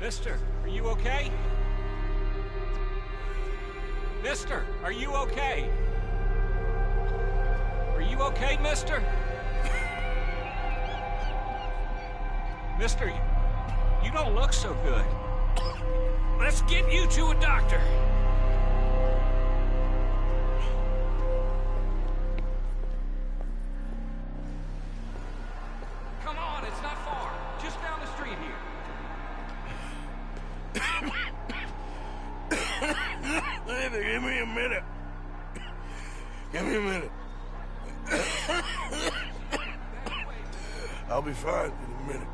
Mister, are you okay? Mister, are you okay? Are you okay, mister? Mister, you don't look so good. Let's get you to a doctor. Come on, it's not far. Just down the street here. Give me a minute. Give me a minute. I'll be fine in a minute.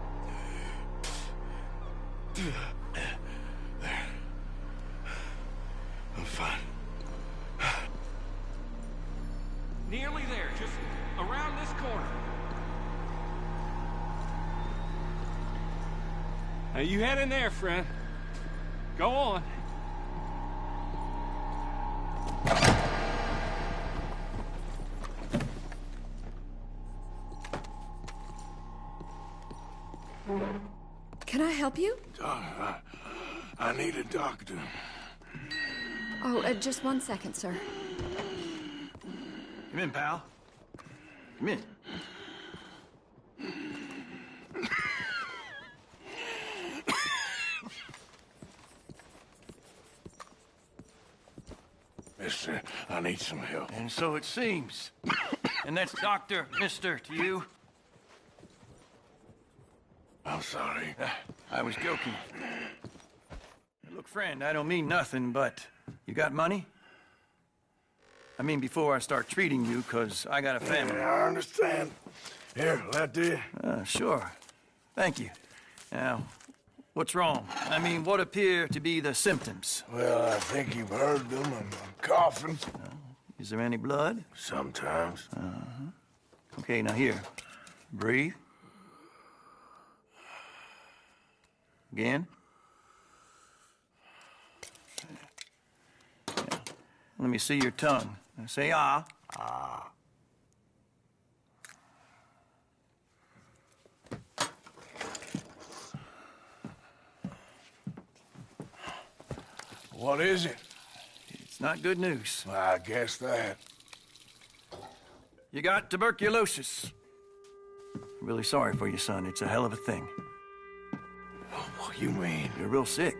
There. I'm fine. Nearly there, just around this corner. Now you head in there, friend. Go on. Can I help you? I need a doctor. Oh, just 1 second, sir. Come in, pal. Come in. Mister, I need some help. And so it seems. And that's Dr. Mister to you? I'm sorry. I was joking. Look, friend, I don't mean nothing, but you got money? I mean, before I start treating you, 'cause I got a family. Yeah, I understand. Here, that do you? Sure. Thank you. Now, what's wrong? I mean, what appear to be the symptoms? Well, I think you've heard them. I'm coughing. Is there any blood? Sometimes. Okay, now here. Breathe. Again. Yeah. Let me see your tongue. Now say ah. Ah. What is it? It's not good news. Well, I guess that. You got tuberculosis. Really sorry for you, son. It's a hell of a thing. What you mean? You're real sick.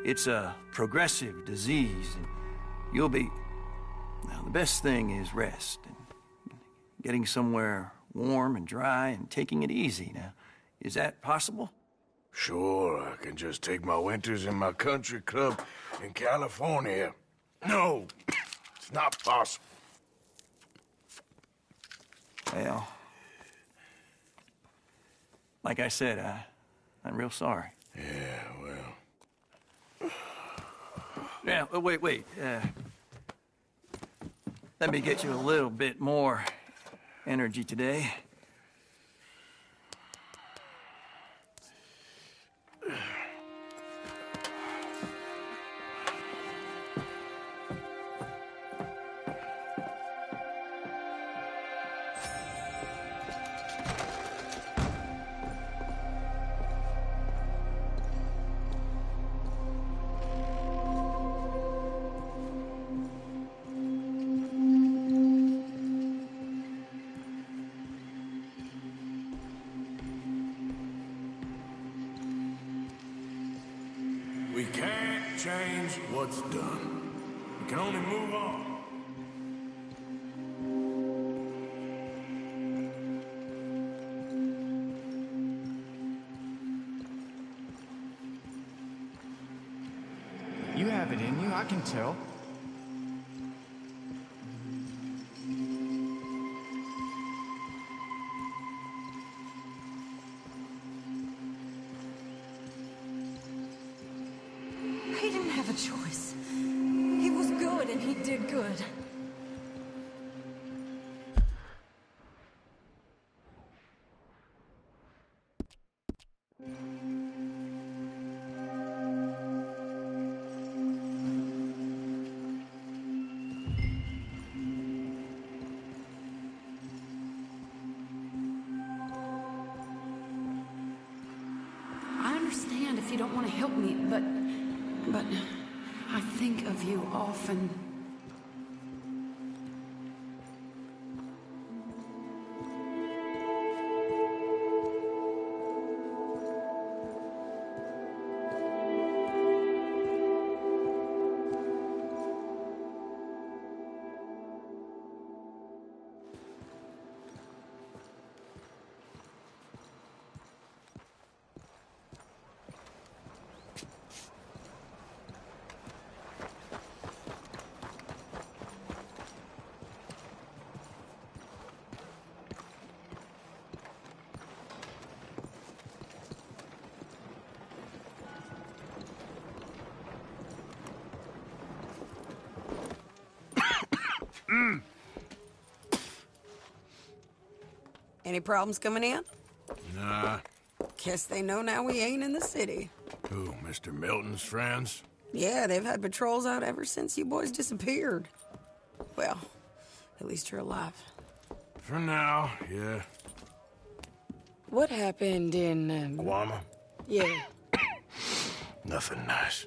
It's a progressive disease, and you'll be... Now, the best thing is rest, and getting somewhere warm and dry, and taking it easy. Now, is that possible? Sure, I can just take my winters in my country club in California. No, it's not possible. Well, like I said, I'm real sorry. Yeah, well... Yeah, wait. Let me get you a little bit more energy today. We can't change what's done. We can only move on. You have it in you, I can tell. He didn't have a choice. He was good and he did good. I understand if you don't want to help me, but I think of you often. Any problems coming in? Nah. Guess they know now we ain't in the city. Who, Mr. Milton's friends? Yeah, they've had patrols out ever since you boys disappeared. Well, at least you're alive. For now, yeah. What happened in, Guama? Yeah. Nothing nice.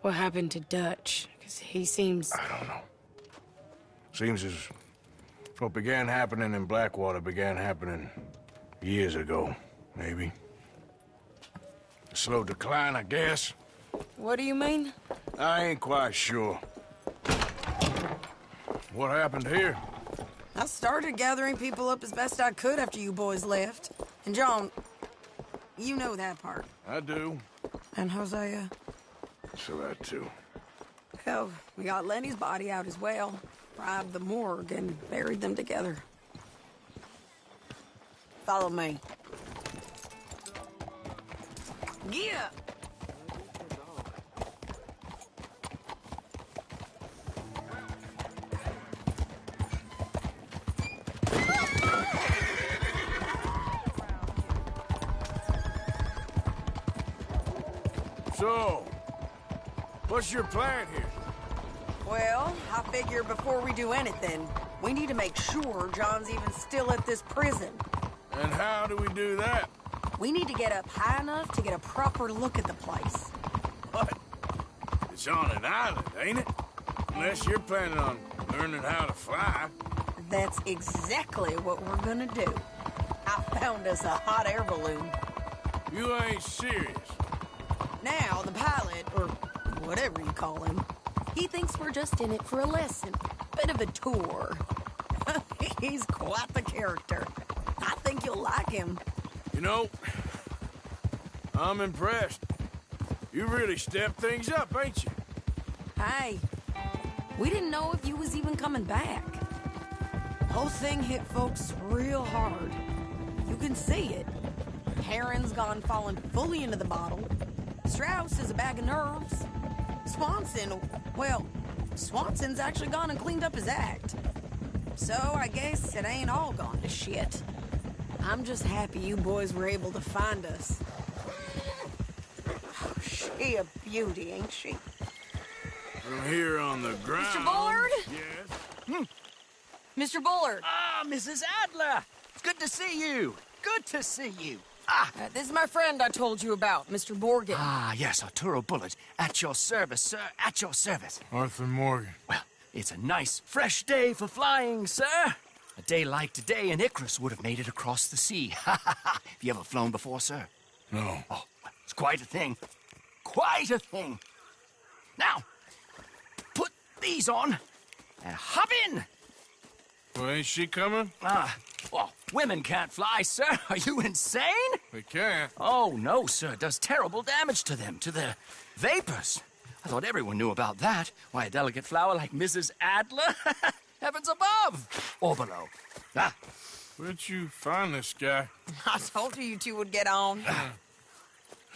What happened to Dutch? Because he seems... I don't know. Seems as what began happening in Blackwater began happening years ago, maybe. A slow decline, I guess. What do you mean? I ain't quite sure. What happened here? I started gathering people up as best I could after you boys left. And John, you know that part. I do. And Hosea? So that too. Hell, we got Lenny's body out as well. Robbed the morgue and buried them together. Follow me. Yeah. So, what's your plan here? Well, I figure before we do anything, we need to make sure John's even still at this prison. And how do we do that? We need to get up high enough to get a proper look at the place. What? It's on an island, ain't it? Unless you're planning on learning how to fly. That's exactly what we're gonna do. I found us a hot air balloon. You ain't serious. Now, the pilot, or whatever you call him, he thinks we're just in it for a lesson. Bit of a tour. He's quite the character. I think you'll like him. You know, I'm impressed. You really stepped things up, ain't you? Hey, we didn't know if you was even coming back. Whole thing hit folks real hard. You can see it. Heron's gone falling fully into the bottle. Strauss is a bag of nerves. Swanson's actually gone and cleaned up his act. So I guess it ain't all gone to shit. I'm just happy you boys were able to find us. Oh, she a beauty, ain't she? From here on the ground... Mr. Bullard? Yes? Mr. Bullard! Ah, Mrs. Adler! It's good to see you. Good to see you. This is my friend I told you about, Mr. Morgan. Ah, yes, Arturo Bullard. At your service, sir. At your service. Arthur Morgan. Well, it's a nice, fresh day for flying, sir. A day like today, an Icarus would have made it across the sea. Have you ever flown before, sir? No. Oh, well, it's quite a thing. Quite a thing. Now, put these on and hop in. Well, ain't she coming? Well, women can't fly, sir. Are you insane? They can't. Oh, no, sir. It does terrible damage to them, to their vapors. I thought everyone knew about that. Why, a delicate flower like Mrs. Adler? Heavens above or below. Where'd you find this guy? I told you two would get on.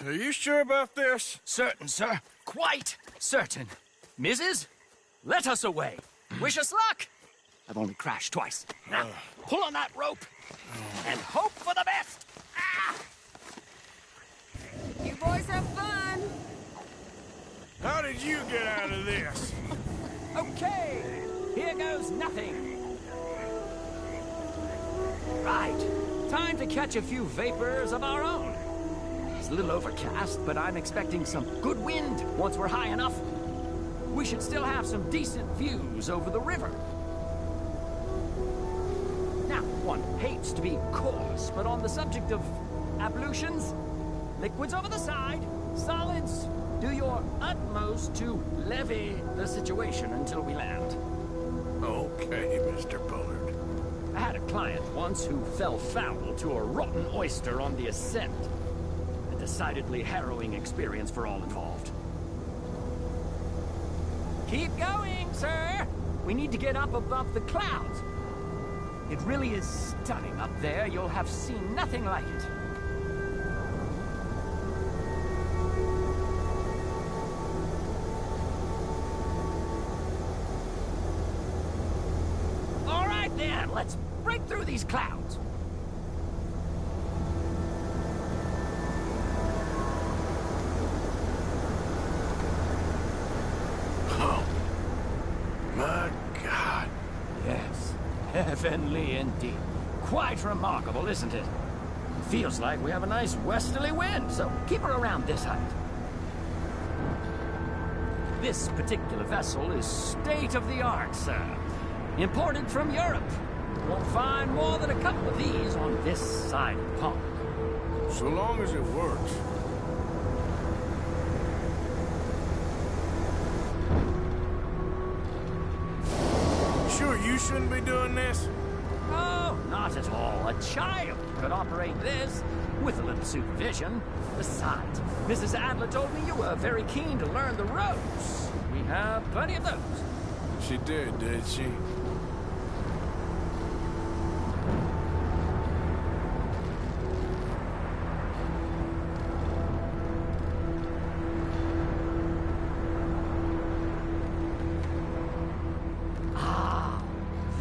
Are you sure about this? Certain, sir. Quite certain. Mrs., let us away. Wish us luck. I've only crashed twice. Now, pull on that rope and hope for the best. You boys have fun. How did you get out of this? Okay, here goes nothing. Right, time to catch a few vapors of our own. Is a little overcast, but I'm expecting some good wind once we're high enough. We should still have some decent views over the river. Now, one hates to be coarse, but on the subject of ablutions, liquids over the side, solids, do your utmost to levy the situation until we land. Okay, Mr. Bullard. I had a client once who fell foul to a rotten oyster on the ascent. A decidedly harrowing experience for all involved. Keep going, sir! We need to get up above the clouds. It really is stunning up there. You'll have seen nothing like it. All right, then. Let's break through these clouds. Heavenly indeed. Quite remarkable, isn't it? Feels like we have a nice westerly wind, so keep her around this height. This particular vessel is state-of-the-art, sir. Imported from Europe. Won't find more than a couple of these on this side of the pond. So long as it works. Sure you shouldn't be doing this? Oh, not at all. A child could operate this with a little supervision. Besides, Mrs. Adler told me you were very keen to learn the ropes. We have plenty of those. She did she?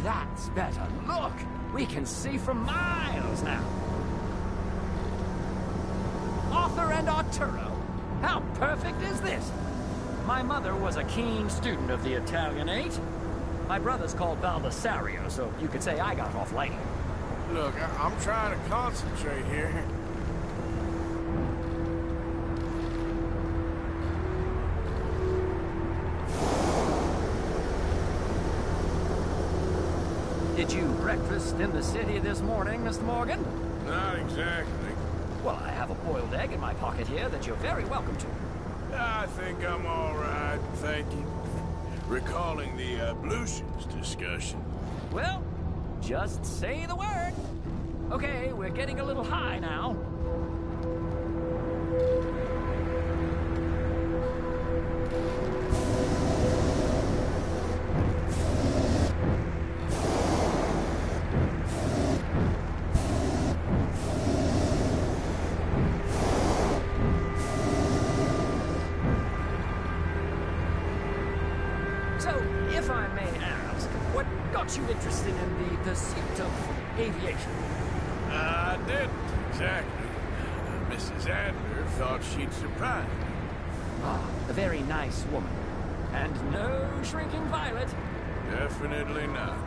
That's better. Look! We can see for miles now. Arthur and Arturo. How perfect is this? My mother was a keen student of the Italianate. My brother's called Baldessario, so you could say I got off lightly. Look, I'm trying to concentrate here. Did you breakfast in the city this morning, Mr. Morgan? Not exactly. Well, I have a boiled egg in my pocket here that you're very welcome to. I think I'm all right, thank you. Recalling the ablutions discussion. Well, just say the word. Okay, we're getting a little high now. So, if I may ask, what got you interested in the pursuit of aviation? I didn't, exactly. Mrs. Adler thought she'd surprise me. Ah, a very nice woman. And no shrinking violet. Definitely not.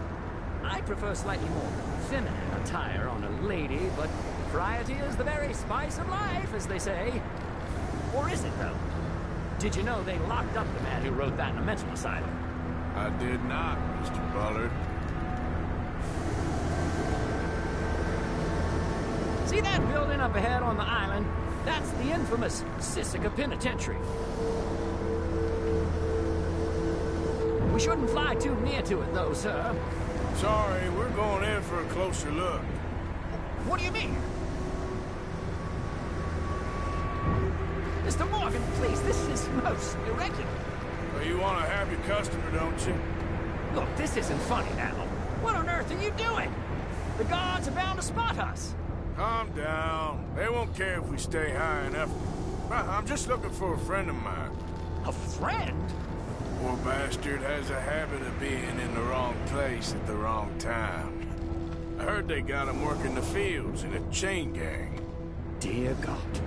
I prefer slightly more feminine attire on a lady, but variety is the very spice of life, as they say. Or is it, though? Did you know they locked up the man who wrote that in a mental asylum? I did not, Mr. Bullard. See that building up ahead on the island? That's the infamous Sisika Penitentiary. We shouldn't fly too near to it, though, sir. Sorry, we're going in for a closer look. What do you mean? Mr. Morgan, please, this is most irregular. Well, you want a happy customer, don't you? Look, this isn't funny now. What on earth are you doing? The guards are bound to spot us. Calm down. They won't care if we stay high enough. I'm just looking for a friend of mine. A friend? Poor bastard has a habit of being in the wrong place at the wrong time. I heard they got him working the fields in a chain gang. Dear God.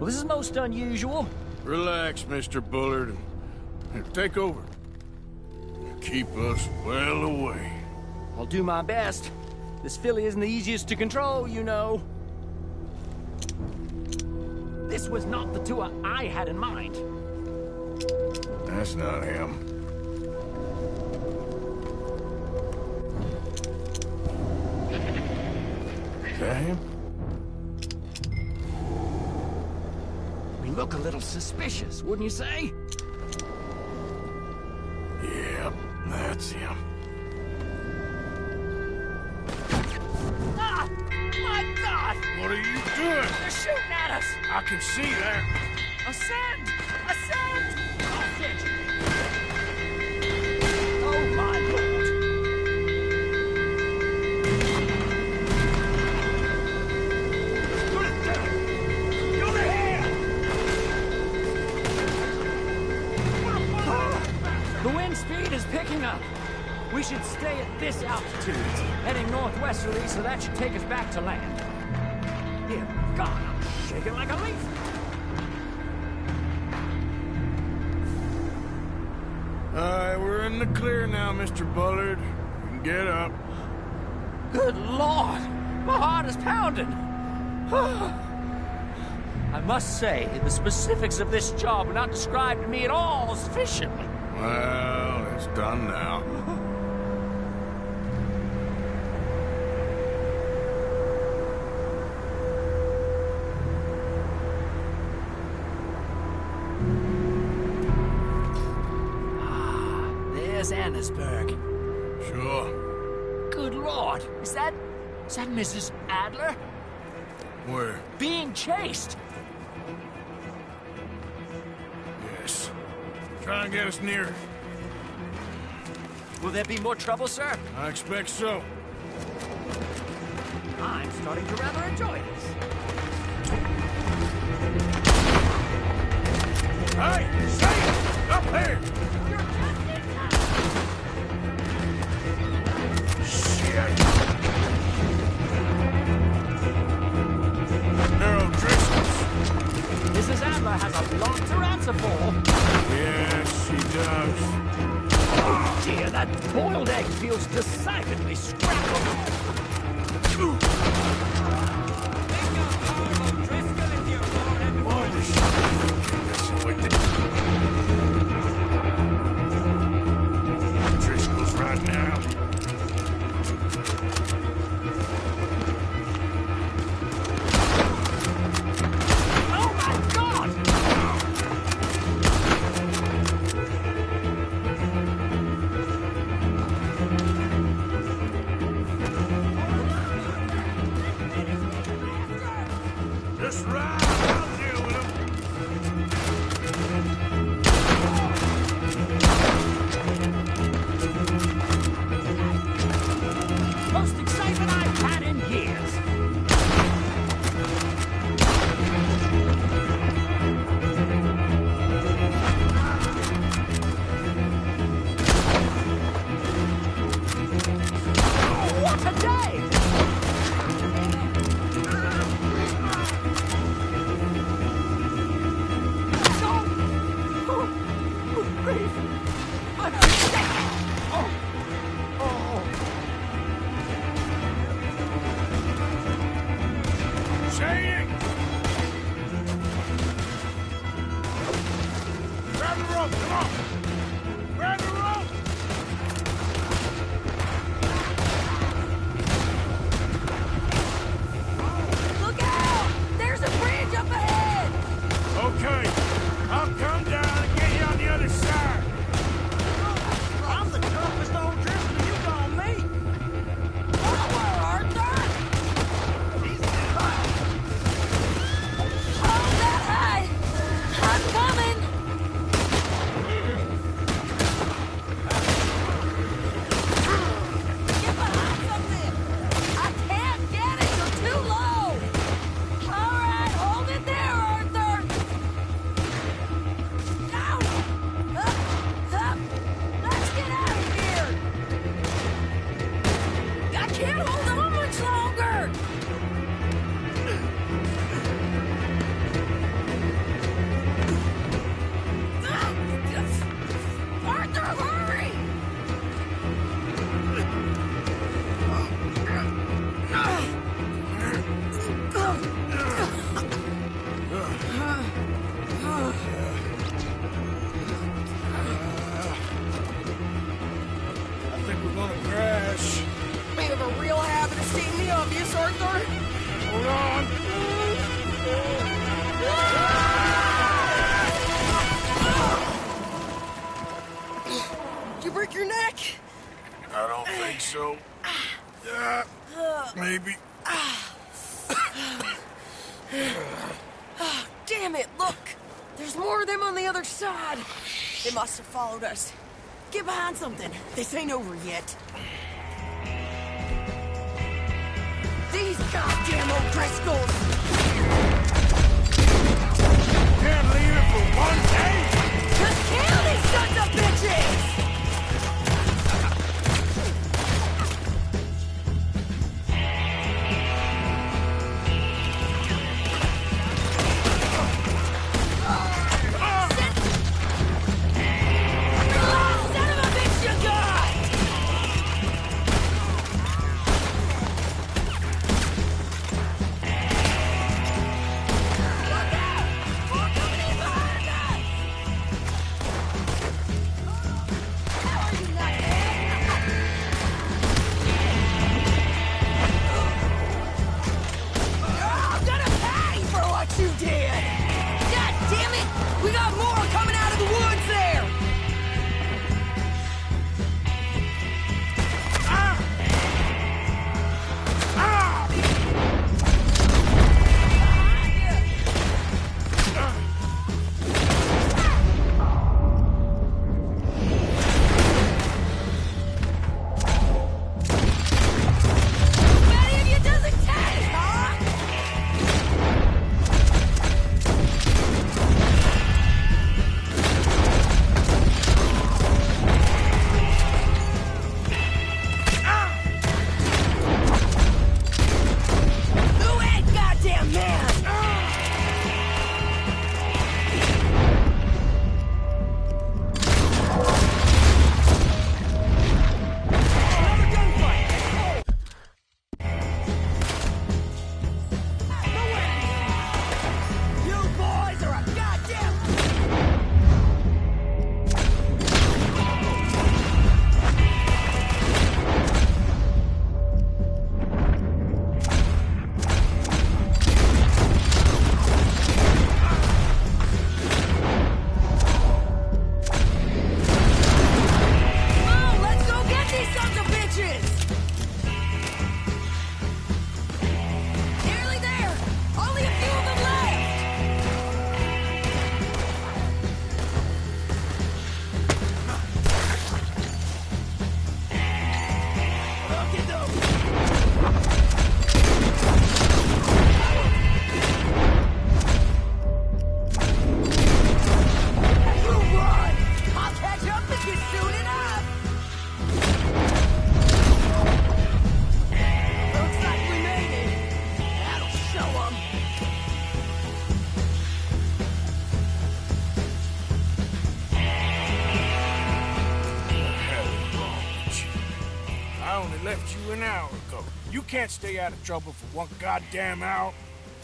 Well, this is most unusual. Relax, Mr. Bullard. Here, take over. Keep us well away. I'll do my best. This filly isn't the easiest to control, you know. This was not the tour I had in mind. That's not him. Is that him? We look a little suspicious, wouldn't you say? Yep, that's him. Ah! My God! What are you doing? They're shooting at us! I can see that. Ascend! Ascend! Hostage! Oh, my Lord! Over here! The wind speed is picking up. We should stay at this altitude, heading northwesterly, so that should take us back to land. Dear God, I'm shaking like a leaf. Alright, we're in the clear now, Mr. Bullard. You can get up. Good Lord! My heart is pounding! I must say, the specifics of this job were not described to me at all sufficiently. Well, it's done now. There's Annesburg. Sure. Good Lord! Is that Mrs. Adler? Where? Being chased! Yes. Try and get us nearer. Will there be more trouble, sir? I expect so. I'm starting to rather enjoy this. Hey! Say it! Up here! You're just in time! Shit! Narrow Driscoll's. Mrs. Adler has a lot to answer for. Yes, she does. Oh dear, that boiled egg feels decidedly scrambled. Holy shit. Driscoll's right now. Oh my God! Just right. I'll deal with him. Most excitement I've had in years. What a day! Shane! Grab the rope, come on! Grab the rope! Look out! There's a bridge up ahead! Okay, I'll come down and get you on the other side. I'm the toughest old Driscoll you gonna meet! Forward, Arthur! Hold that high! I'm coming! Get behind something! I can't get it! You're too low! All right, hold it there, Arthur! Down! Up! Up! Let's get out of here! I can't hold on much longer! Stating the obvious, Arthur. Hold on. Did you break your neck? I don't think so. Maybe. Damn it, look! There's more of them on the other side. They must have followed us. Get behind something. This ain't over yet. These goddamn O'Driscolls! Can't leave it for one day. Just kill these sons of bitches! left you an hour ago. You can't stay out of trouble for one goddamn hour.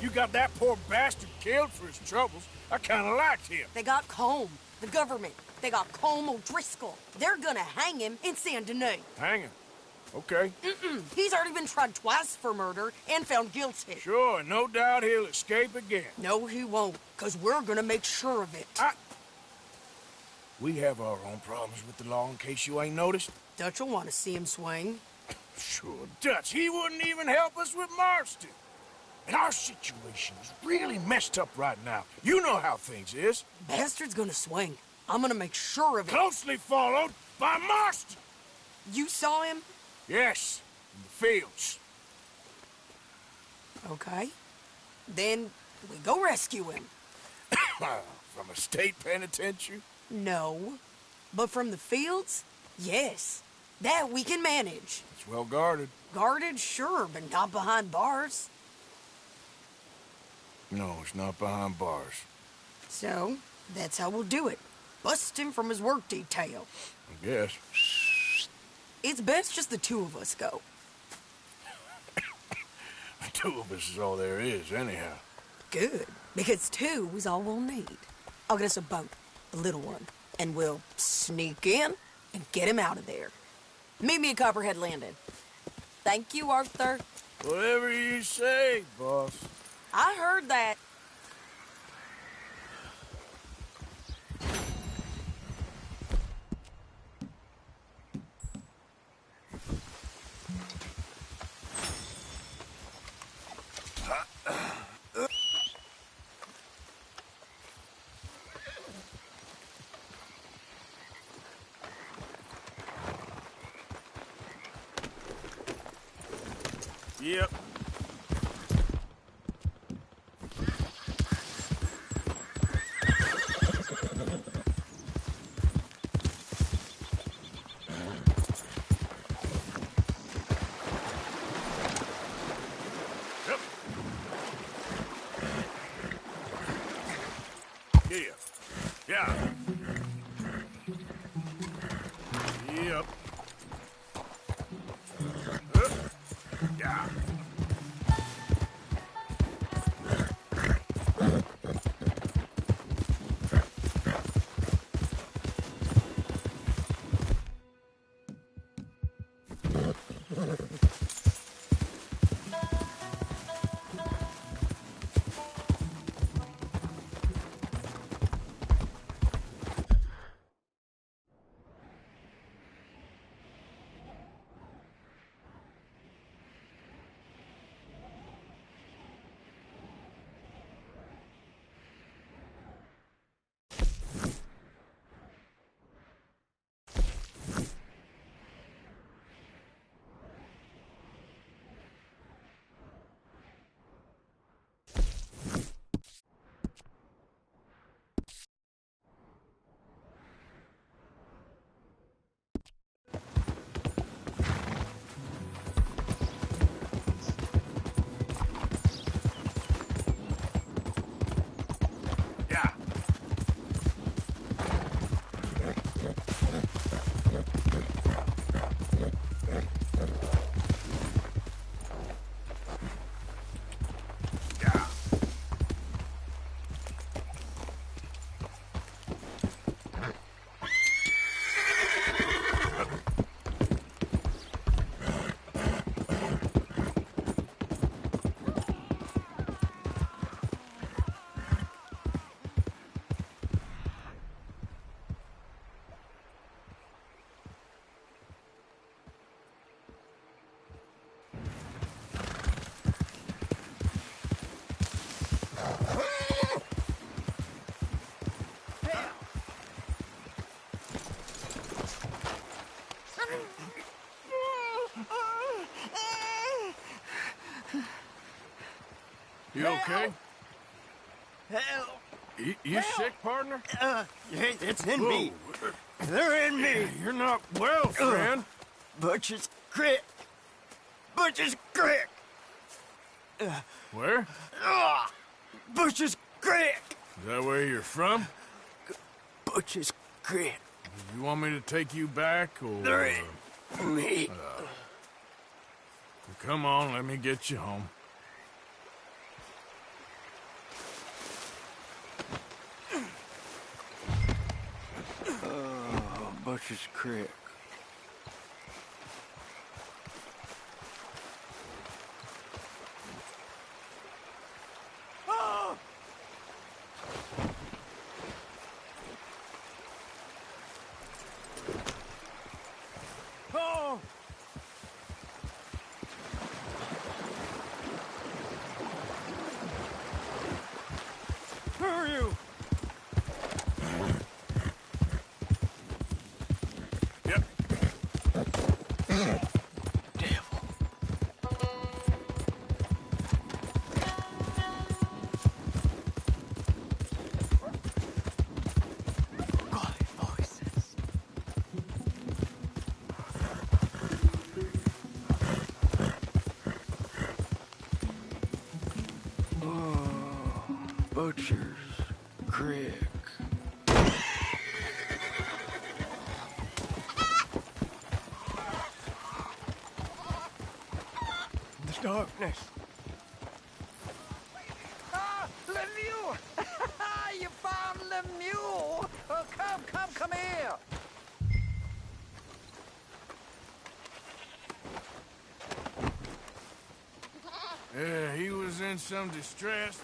You got that poor bastard killed for his troubles. I kinda liked him. They got Combe, the government. They got Combe O'Driscoll. They're gonna hang him in Saint Denis. Hang him? Okay. He's already been tried twice for murder and found guilty. Sure, no doubt he'll escape again. No, he won't, because we're gonna make sure of it. We have our own problems with the law, in case you ain't noticed. Dutch will want to see him swing. Sure, Dutch, he wouldn't even help us with Marston. And our situation is really messed up right now. You know how things is. Bastard's gonna swing. I'm gonna make sure of it. Closely followed by Marston. You saw him? Yes, in the fields. Okay. Then we go rescue him. From a state penitentiary? No. But from the fields? Yes. That we can manage. It's well guarded. Guarded, sure, but not behind bars. No, it's not behind bars. So, that's how we'll do it. Bust him from his work detail. I guess. It's best just the two of us go. The two of us is all there is, anyhow. Good, because two is all we'll need. I'll get us a boat, a little one, and we'll sneak in and get him out of there. Meet me at Copperhead Landing. Thank you, Arthur. Whatever you say, boss. I heard that. Yep. Yeah. Yep. Yeah. You okay? Help! You sick, partner? It's in me. They're in me. You're not well, friend. Butcher's Creek. Butcher's Creek. Where? Butcher's Creek. Is that where you're from? Butcher's Creek. You want me to take you back, or... They're in me. Come on, let me get you home. Butcher's Creek. Who are you? Yep. Butcher's Creek. The darkness. Lemieux! You found Lemieux! Oh, come here! Yeah, he was in some distress.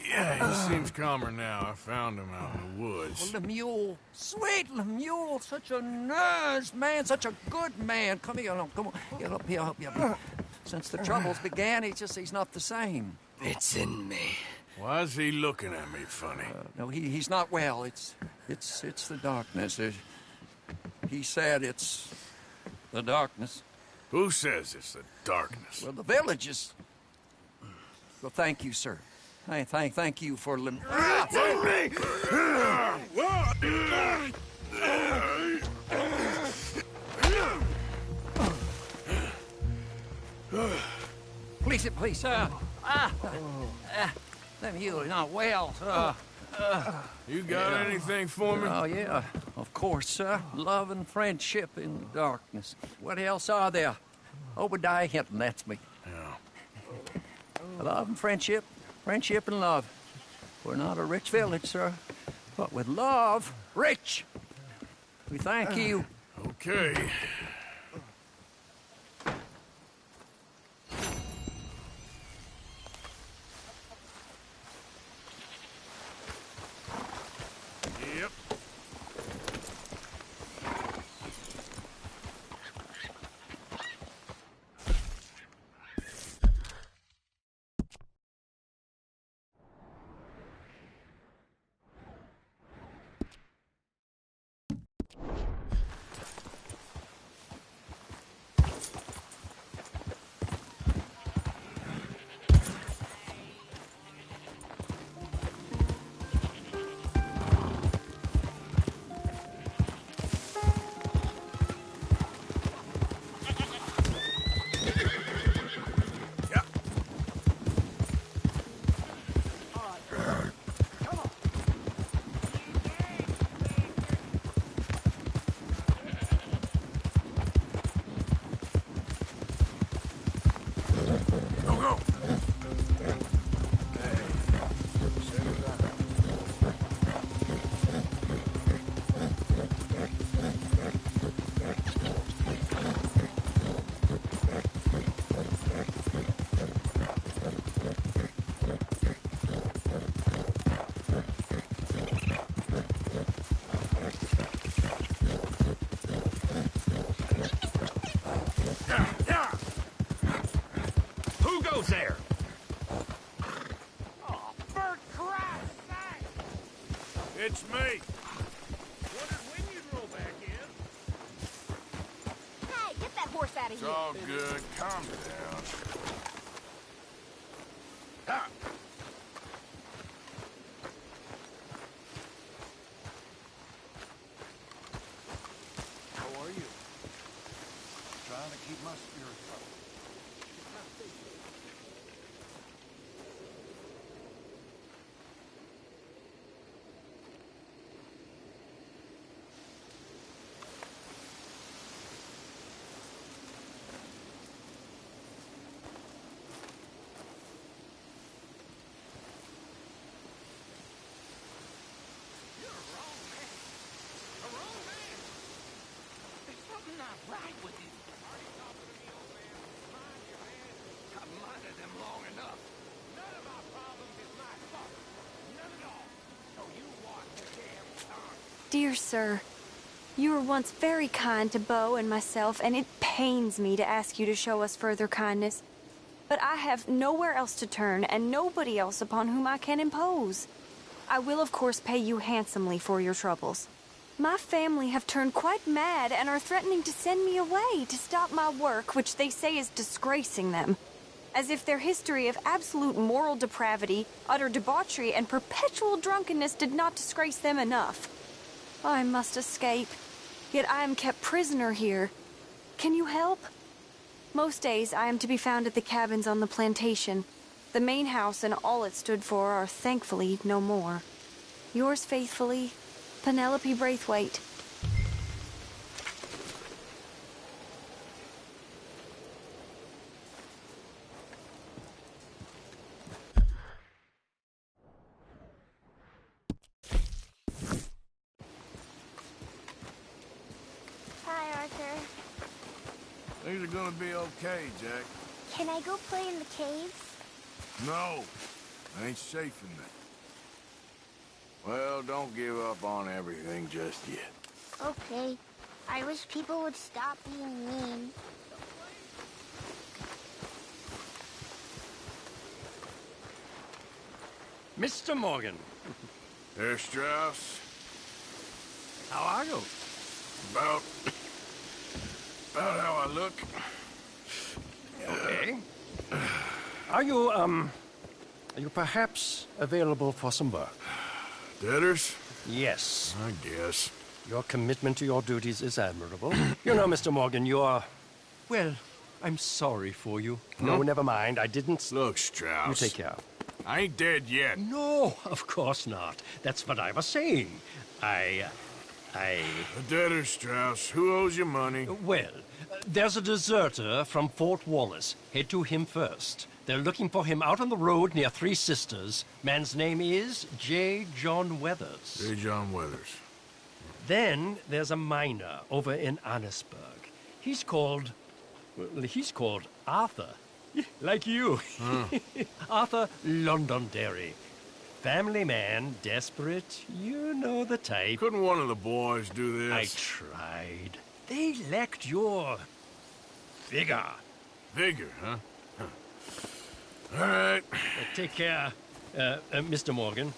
Yeah, he seems calmer now. I found him out in the woods. Well, Lemuel, sweet Lemuel, such a nice man, such a good man. Come here, come on, get up here, help you. Since the troubles began, he's not the same. It's in me. Why is he looking at me funny? No, he's not well. It's the darkness. He said it's the darkness. Who says it's the darkness? Well, the village is. Well, thank you, sir. Thank you for Take me! Please, Lemuel, not well. You got anything for me? Oh, yeah, of course, sir. Love and friendship in the darkness. What else are there? Obadiah Hinton, that's me. Yeah. Love and friendship and love. We're not a rich village, sir, but with love, rich. We thank you. Okay. Yep. Who goes there? Oh, for Christ's sake! It's me. Wondered when you'd roll back in. Hey, get that horse out of It's here. all good. Calm down. Ah. How are you? Trying to keep my spirits up. Right with you. Are you talking to me, old man? Mind your man. I've minded them long enough. None of my problems is my fault. None at all. So you watch the damn tongue. Dear sir, you were once very kind to Beau and myself, and it pains me to ask you to show us further kindness. But I have nowhere else to turn, and nobody else upon whom I can impose. I will, of course, pay you handsomely for your troubles. My family have turned quite mad and are threatening to send me away to stop my work, which they say is disgracing them. As if their history of absolute moral depravity, utter debauchery, and perpetual drunkenness did not disgrace them enough. I must escape, yet I am kept prisoner here. Can you help? Most days I am to be found at the cabins on the plantation. The main house and all it stood for are thankfully no more. Yours faithfully, Penelope Braithwaite. Hi, Arthur. Things are gonna be okay, Jack. Can I go play in the caves? No, ain't safe in there. Well, don't give up on everything just yet. Okay. I wish people would stop being mean. Mr. Morgan. There, Strauss. How are you? About how I look. Okay. Are you perhaps available for some work? Debtors? Yes. I guess. Your commitment to your duties is admirable. You know, Mr. Morgan, you are... Well, I'm sorry for you. No, never mind. I didn't... Look, Strauss. You take care. I ain't dead yet. No, of course not. That's what I was saying. The debtors, Strauss. Who owes you money? Well, there's a deserter from Fort Wallace. Head to him first. They're looking for him out on the road near Three Sisters. Man's name is J. John Weathers. J. John Weathers. Then there's a miner over in Annisburg. He's called Arthur. Like you. Arthur Londonderry. Family man, desperate. You know the type. Couldn't one of the boys do this? I tried. They lacked your... vigor. Vigor, huh? All right. Take care, Mr. Morgan.